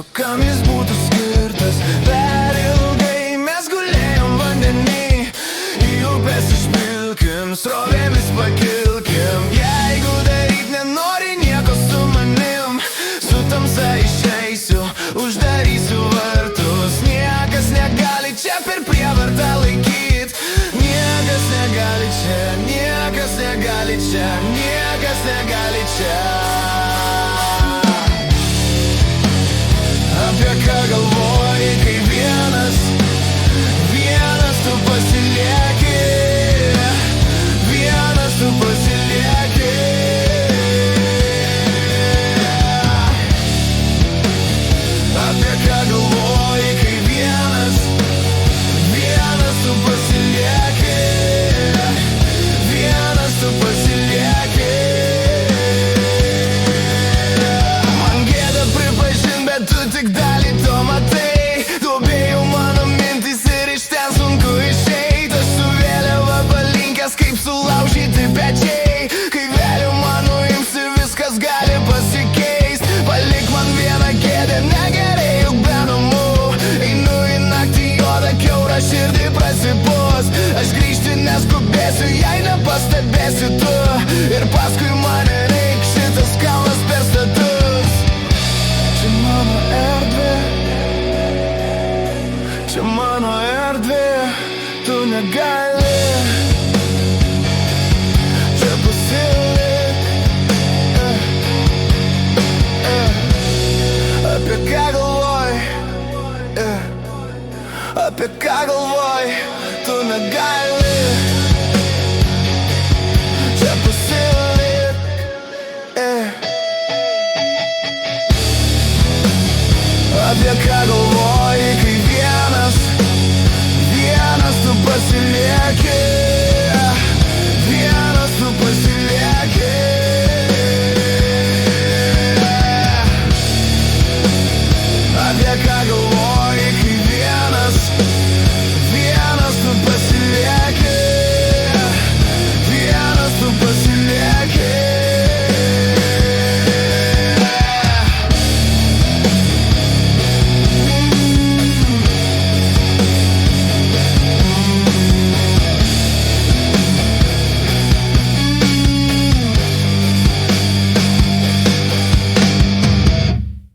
O kam jis būtų skirtas? Per ilgai mes gulėjom vandenį, į upės išpilkim, srovėmis pakilkim. Jeigu daryt nenori nieko su manim, su tamsa išeisiu, uždarysiu vartus. Niekas negali čia per prievartą laikyt, niekas negali čia, niekas negali čia, niekas negali čia. Apie ką galvoji, kai vienas tu pasilieki, vienas tu pasilieki. Apie ką galvoji, kai vienas tu pasilieki, vienas tu pasilieki. Man gėda pripažint, bet tu tik dalį to matai. Duobėjau mano mintis ir iš ten sunku išeit. Aš su vėliava palinkęs kaip sulaužyti pečiai. Kai vėliau mano imsi, viskas gali pasikeist. Palik man vieną kėdę, negerai juk be namų. Einu į naktį juodą kiaurą, širdį prasipūs. Aš grįžti neskubėsiu, jei nepastebėsi tu. Ir paskui mane reik šitas kalnas per status. Čia mano erdvė, čia mano erdvė, tu negali